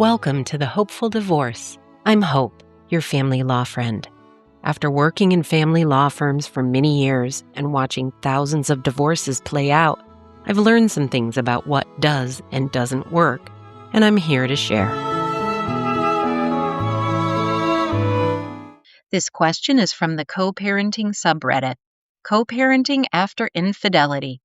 Welcome to the Hopeful Divorce. I'm Hope, your family law friend. After working in family law firms for many years and watching thousands of divorces play out, I've learned some things about what does and doesn't work, and I'm here to share. This question is from the coparenting subreddit. Coparenting after infidelity.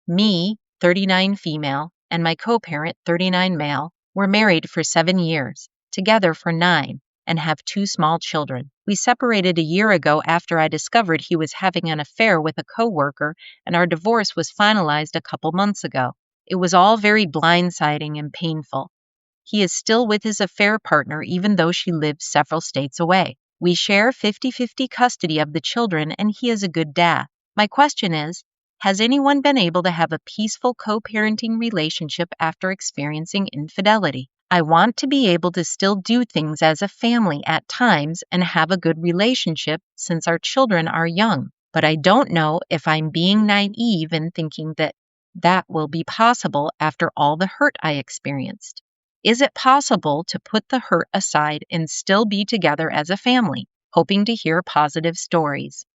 Me, 39 female, and my co-parent, 39 male, were married for 7 years, together for 9, and have 2 small children. We separated a year ago after I discovered he was having an affair with a coworker, and our divorce was finalized a couple months ago. It was all very blindsiding and painful. He is still with his affair partner even though she lives several states away. We share 50-50 custody of the children, and he is a good dad. My question is, has anyone been able to have a peaceful co-parenting relationship after experiencing infidelity? I want to be able to still do things as a family at times and have a good relationship since our children are young, but I don't know if I'm being naive in thinking that will be possible after all the hurt I experienced. Is it possible to put the hurt aside and still be together as a family? Hoping to hear positive stories.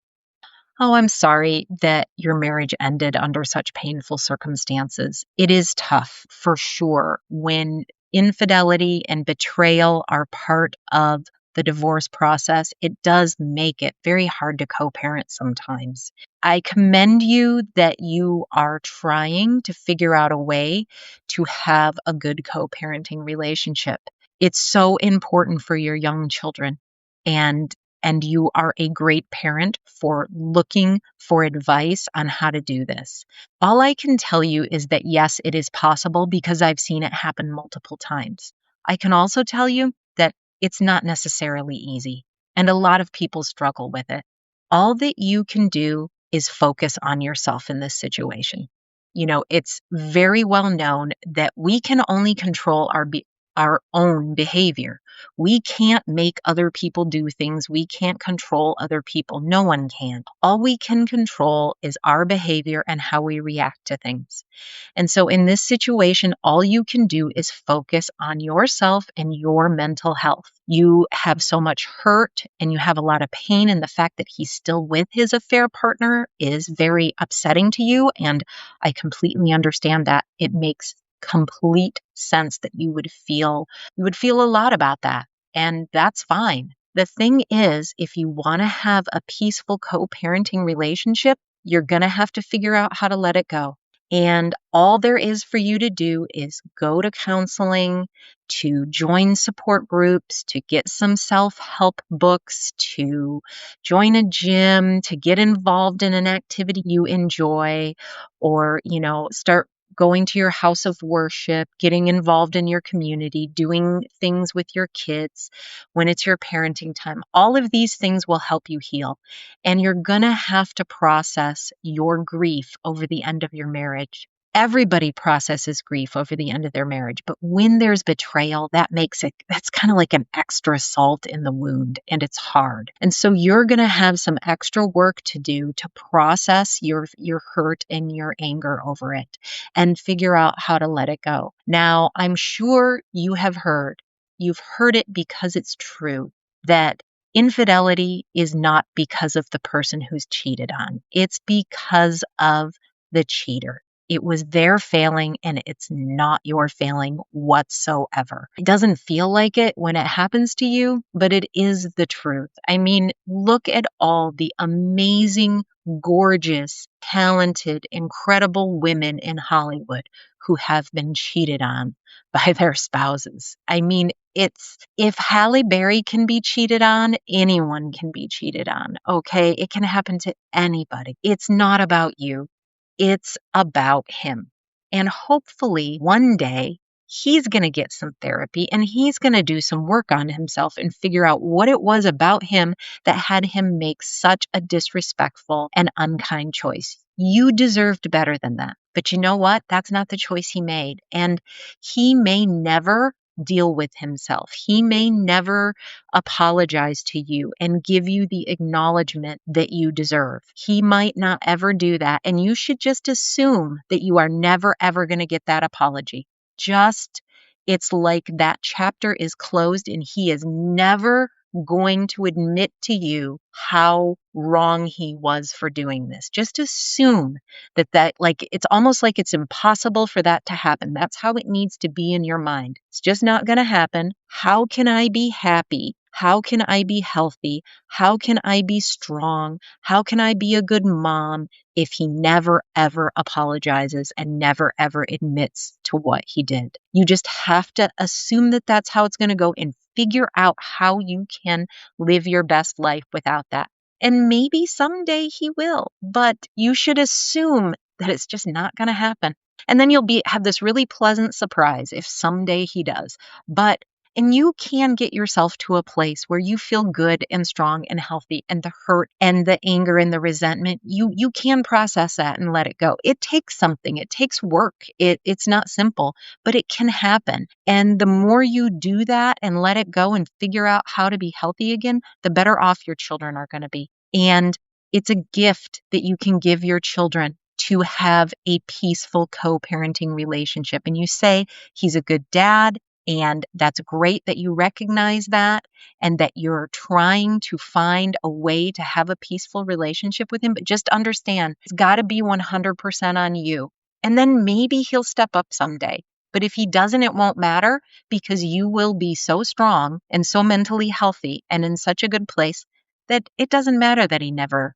Oh, I'm sorry that your marriage ended under such painful circumstances. It is tough, for sure, when infidelity and betrayal are part of the divorce process. It does make it very hard to co-parent sometimes. I commend you that you are trying to figure out a way to have a good co-parenting relationship. It's so important for your young children, and you are a great parent for looking for advice on how to do this. All I can tell you is that yes, it is possible because I've seen it happen multiple times. I can also tell you that it's not necessarily easy, and a lot of people struggle with it. All that you can do is focus on yourself in this situation. You know, it's very well known that we can only control our own behavior. We can't make other people do things. We can't control other people. No one can. All we can control is our behavior and how we react to things. And so in this situation, all you can do is focus on yourself and your mental health. You have so much hurt and you have a lot of pain, and the fact that he's still with his affair partner is very upsetting to you, and I completely understand that. It makes complete sense that you would feel a lot about that, and that's fine. The thing is, if you want to have a peaceful co-parenting relationship, you're going to have to figure out how to let it go. And all there is for you to do is go to counseling, to join support groups, to get some self-help books, to join a gym, to get involved in an activity you enjoy, or, start going to your house of worship, getting involved in your community, doing things with your kids when it's your parenting time. All of these things will help you heal. And you're going to have to process your grief over the end of your marriage. Everybody processes grief over the end of their marriage, but when there's betrayal, that's kind of like an extra salt in the wound, and it's hard. And so you're going to have some extra work to do to process your hurt and your anger over it and figure out how to let it go. Now, I'm sure you've heard it because it's true, that infidelity is not because of the person who's cheated on. It's because of the cheater. It was their failing, and it's not your failing whatsoever. It doesn't feel like it when it happens to you, but it is the truth. I mean, look at all the amazing, gorgeous, talented, incredible women in Hollywood who have been cheated on by their spouses. I mean, if Halle Berry can be cheated on, anyone can be cheated on, okay? It can happen to anybody. It's not about you. It's about him. And hopefully one day he's going to get some therapy and he's going to do some work on himself and figure out what it was about him that had him make such a disrespectful and unkind choice. You deserved better than that. But you know what? That's not the choice he made. And he may never deal with himself. He may never apologize to you and give you the acknowledgement that you deserve. He might not ever do that. And you should just assume that you are never, ever going to get that apology. Just it's like that chapter is closed and he is never going to admit to you how wrong he was for doing this. Just assume that like it's almost like it's impossible for that to happen. That's how it needs to be in your mind. It's just not going to happen. How can I be happy? How can I be healthy? How can I be strong? How can I be a good mom if he never ever apologizes and never ever admits to what he did? You just have to assume that that's how it's going to go and figure out how you can live your best life without that. And maybe someday he will, but you should assume that it's just not going to happen. And then you'll have this really pleasant surprise if someday he does. And you can get yourself to a place where you feel good and strong and healthy, and the hurt and the anger and the resentment, you can process that and let it go. It takes something. It takes work. It's not simple, but it can happen. And the more you do that and let it go and figure out how to be healthy again, the better off your children are going to be. And it's a gift that you can give your children to have a peaceful co-parenting relationship. And you say, he's a good dad. And that's great that you recognize that and that you're trying to find a way to have a peaceful relationship with him. But just understand, it's got to be 100% on you. And then maybe he'll step up someday. But if he doesn't, it won't matter because you will be so strong and so mentally healthy and in such a good place that it doesn't matter that he never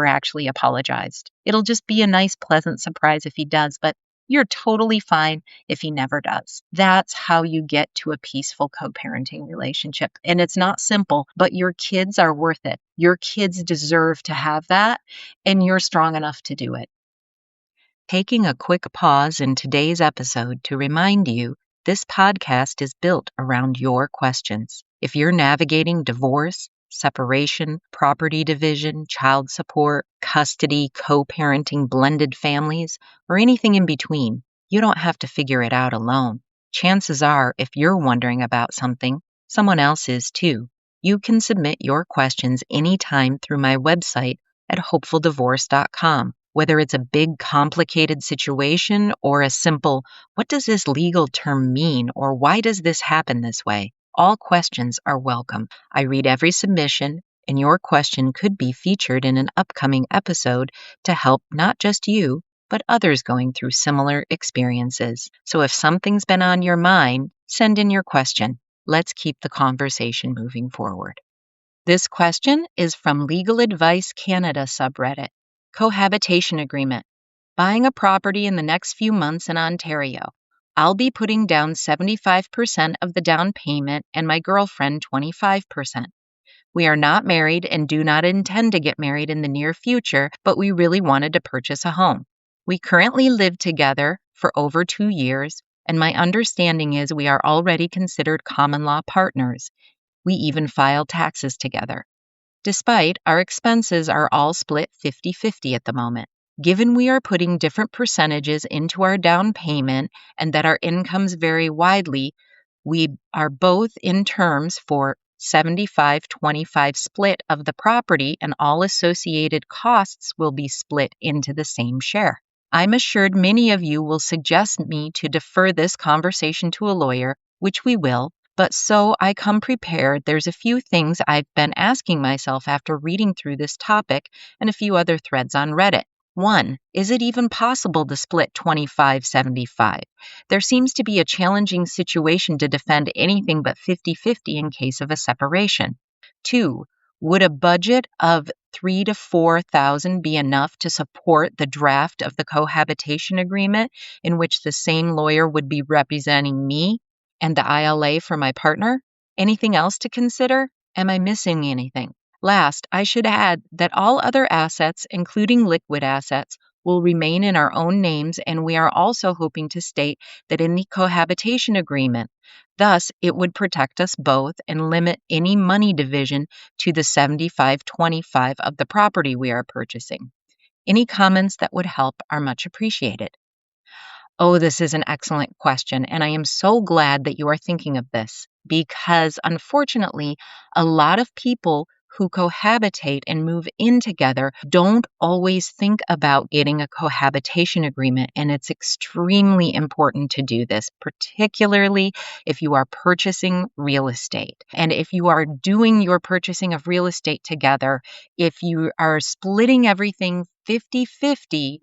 actually apologized. It'll just be a nice, pleasant surprise if he does. But you're totally fine if he never does. That's how you get to a peaceful co-parenting relationship. And it's not simple, but your kids are worth it. Your kids deserve to have that, and you're strong enough to do it. Taking a quick pause in today's episode to remind you, this podcast is built around your questions. If you're navigating divorce, separation, property division, child support, custody, co-parenting, blended families, or anything in between, you don't have to figure it out alone. Chances are, if you're wondering about something, someone else is too. You can submit your questions anytime through my website at hopefuldivorce.com. Whether it's a big, complicated situation or a simple, what does this legal term mean, or why does this happen this way? All questions are welcome. I read every submission, and your question could be featured in an upcoming episode to help not just you, but others going through similar experiences. So if something's been on your mind, send in your question. Let's keep the conversation moving forward. This question is from LegalAdviceCanada subreddit. Cohabitation agreement. Buying a property in the next few months in Ontario. I'll be putting down 75% of the down payment and my girlfriend 25%. We are not married and do not intend to get married in the near future, but we really wanted to purchase a home. We currently live together for over 2 years, and my understanding is we are already considered common law partners. We even file taxes together. Despite our expenses are all split 50-50 at the moment. Given we are putting different percentages into our down payment and that our incomes vary widely, we are both in terms for 75-25 split of the property, and all associated costs will be split into the same share. I'm assured many of you will suggest me to defer this conversation to a lawyer, which we will, but so I come prepared, there's a few things I've been asking myself after reading through this topic and a few other threads on Reddit. 1. Is it even possible to split 25-75? There seems to be a challenging situation to defend anything but 50-50 in case of a separation. 2. Would a budget of $3,000 to $4,000 be enough to support the draft of the cohabitation agreement in which the same lawyer would be representing me and the ILA for my partner? Anything else to consider? Am I missing anything? Last, I should add that all other assets, including liquid assets, will remain in our own names, and we are also hoping to state that in the cohabitation agreement. Thus, it would protect us both and limit any money division to the 75-25 of the property we are purchasing. Any comments that would help are much appreciated. Oh, this is an excellent question, and I am so glad that you are thinking of this because, unfortunately, a lot of people who cohabitate and move in together don't always think about getting a cohabitation agreement. And it's extremely important to do this, particularly if you are purchasing real estate. And if you are doing your purchasing of real estate together, if you are splitting everything 50-50,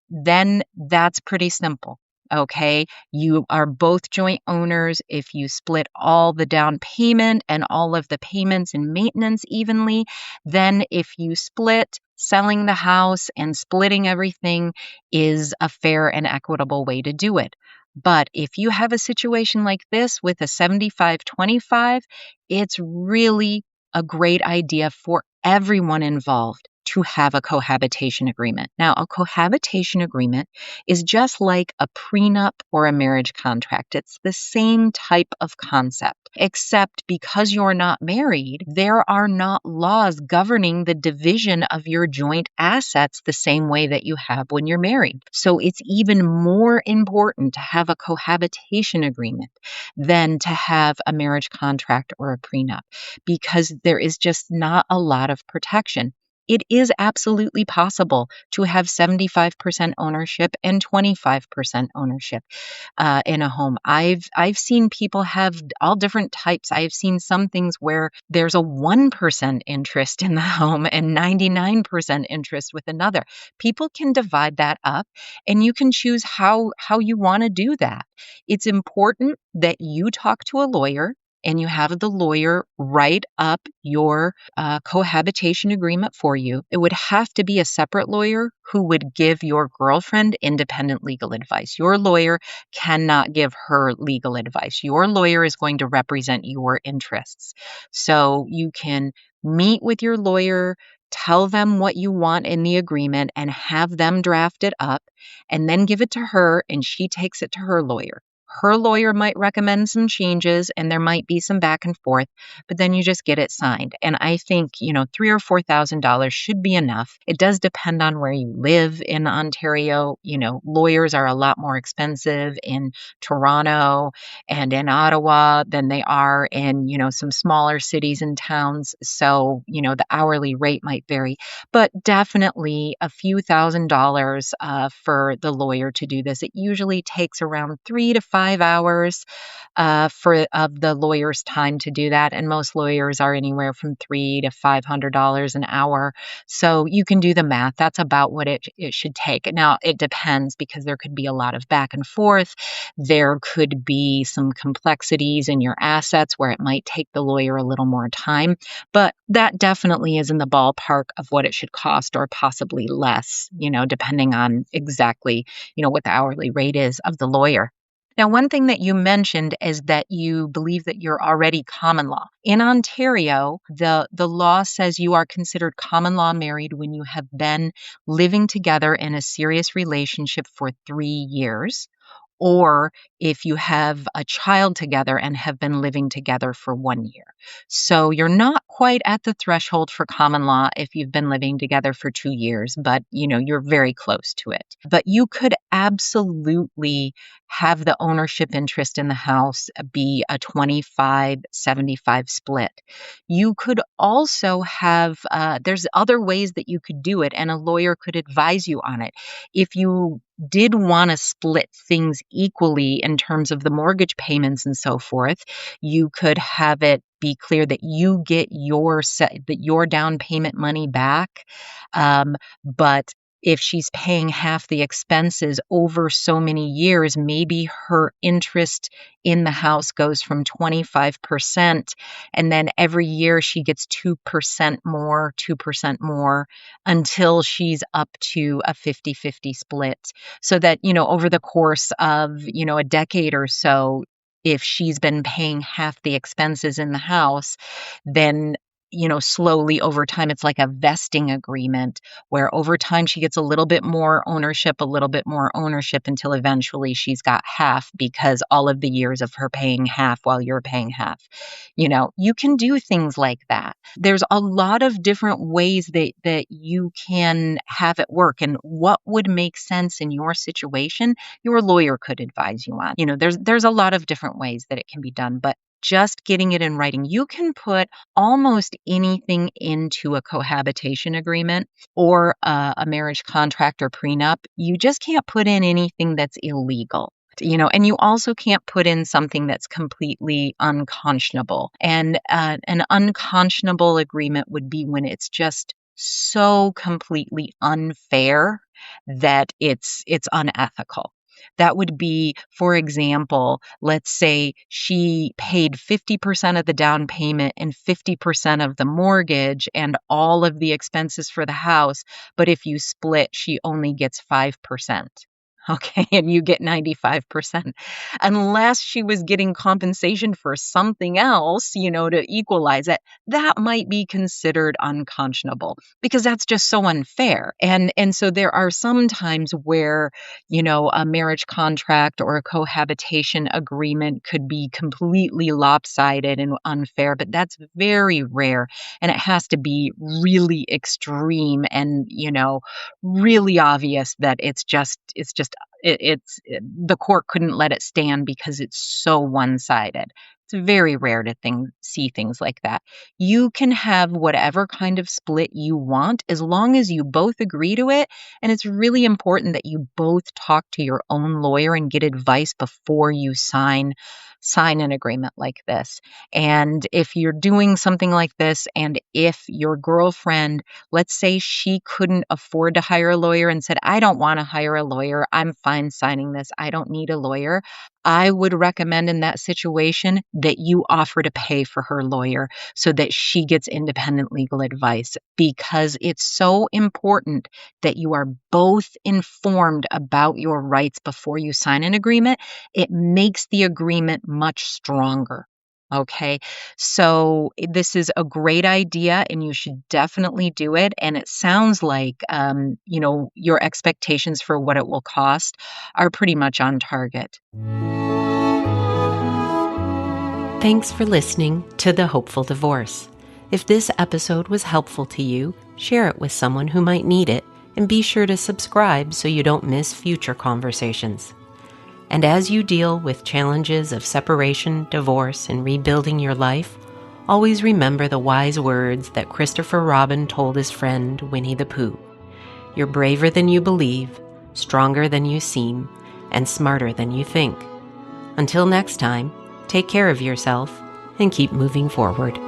then that's pretty simple. Okay. You are both joint owners. If you split all the down payment and all of the payments and maintenance evenly, then if you split, selling the house and splitting everything is a fair and equitable way to do it. But if you have a situation like this with a 75-25, it's really a great idea for everyone involved to have a cohabitation agreement. Now, a cohabitation agreement is just like a prenup or a marriage contract. It's the same type of concept, except because you're not married, there are not laws governing the division of your joint assets the same way that you have when you're married. So it's even more important to have a cohabitation agreement than to have a marriage contract or a prenup, because there is just not a lot of protection. It is absolutely possible to have 75% ownership and 25% ownership in a home. I've seen people have all different types. I've seen some things where there's a 1% interest in the home and 99% interest with another. People can divide that up, and you can choose how you want to do that. It's important that you talk to a lawyer and you have the lawyer write up your cohabitation agreement for you. It would have to be a separate lawyer who would give your girlfriend independent legal advice. Your lawyer cannot give her legal advice. Your lawyer is going to represent your interests. So you can meet with your lawyer, tell them what you want in the agreement, and have them draft it up, and then give it to her, and she takes it to her lawyer. Her lawyer might recommend some changes and there might be some back and forth, but then you just get it signed. And I think, $3,000 or $4,000 should be enough. It does depend on where you live in Ontario. Lawyers are a lot more expensive in Toronto and in Ottawa than they are in, some smaller cities and towns. So, the hourly rate might vary, but definitely a few $1,000s for the lawyer to do this. It usually takes around 3 to 5 hours of the lawyer's time to do that, and most lawyers are anywhere from $300 to $500 an hour. So you can do the math. That's about what it should take. Now it depends, because there could be a lot of back and forth. There could be some complexities in your assets where it might take the lawyer a little more time, but that definitely is in the ballpark of what it should cost, or possibly less, depending on exactly, what the hourly rate is of the lawyer. Now, one thing that you mentioned is that you believe that you're already common law. In Ontario, the law says you are considered common law married when you have been living together in a serious relationship for 3 years, or if you have a child together and have been living together for 1 year. So you're not quite at the threshold for common law if you've been living together for 2 years, but you're very close to it. But you could absolutely have the ownership interest in the house be a 25-75 split. You could also have, there's other ways that you could do it, and a lawyer could advise you on it. If you did want to split things equally in terms of the mortgage payments and so forth, you could have it be clear that you get your down payment money back, but if she's paying half the expenses over so many years, maybe her interest in the house goes from 25%, and then every year she gets 2% more until she's up to a 50-50 split. So that, over the course of, a decade or so, if she's been paying half the expenses in the house, then slowly over time, it's like a vesting agreement where over time she gets a little bit more ownership until eventually she's got half, because all of the years of her paying half while you're paying half. You can do things like that. There's a lot of different ways that you can have it work, and what would make sense in your situation, your lawyer could advise you on. There's a lot of different ways that it can be done, but just getting it in writing. You can put almost anything into a cohabitation agreement or a marriage contract or prenup. You just can't put in anything that's illegal. And you also can't put in something that's completely unconscionable. And an unconscionable agreement would be when it's just so completely unfair that it's unethical. That would be, for example, let's say she paid 50% of the down payment and 50% of the mortgage and all of the expenses for the house, but if you split, she only gets 5%. Okay, and you get 95%. Unless she was getting compensation for something else, to equalize it, that might be considered unconscionable because that's just so unfair. And so there are some times where, a marriage contract or a cohabitation agreement could be completely lopsided and unfair, but that's very rare. And it has to be really extreme and, really obvious that the court couldn't let it stand because it's so one-sided. It's very rare to see things like that. You can have whatever kind of split you want as long as you both agree to it. And it's really important that you both talk to your own lawyer and get advice before you sign an agreement like this. And if you're doing something like this, and if your girlfriend, let's say she couldn't afford to hire a lawyer and said, I don't want to hire a lawyer, I'm fine signing this, I don't need a lawyer, I would recommend in that situation that you offer to pay for her lawyer so that she gets independent legal advice, because it's so important that you are both informed about your rights before you sign an agreement. It makes the agreement much stronger. Okay, so this is a great idea and you should definitely do it. And it sounds like, your expectations for what it will cost are pretty much on target. Thanks for listening to The Hopeful Divorce. If this episode was helpful to you, share it with someone who might need it, and be sure to subscribe so you don't miss future conversations. And as you deal with challenges of separation, divorce, and rebuilding your life, always remember the wise words that Christopher Robin told his friend Winnie the Pooh. You're braver than you believe, stronger than you seem, and smarter than you think. Until next time, take care of yourself and keep moving forward.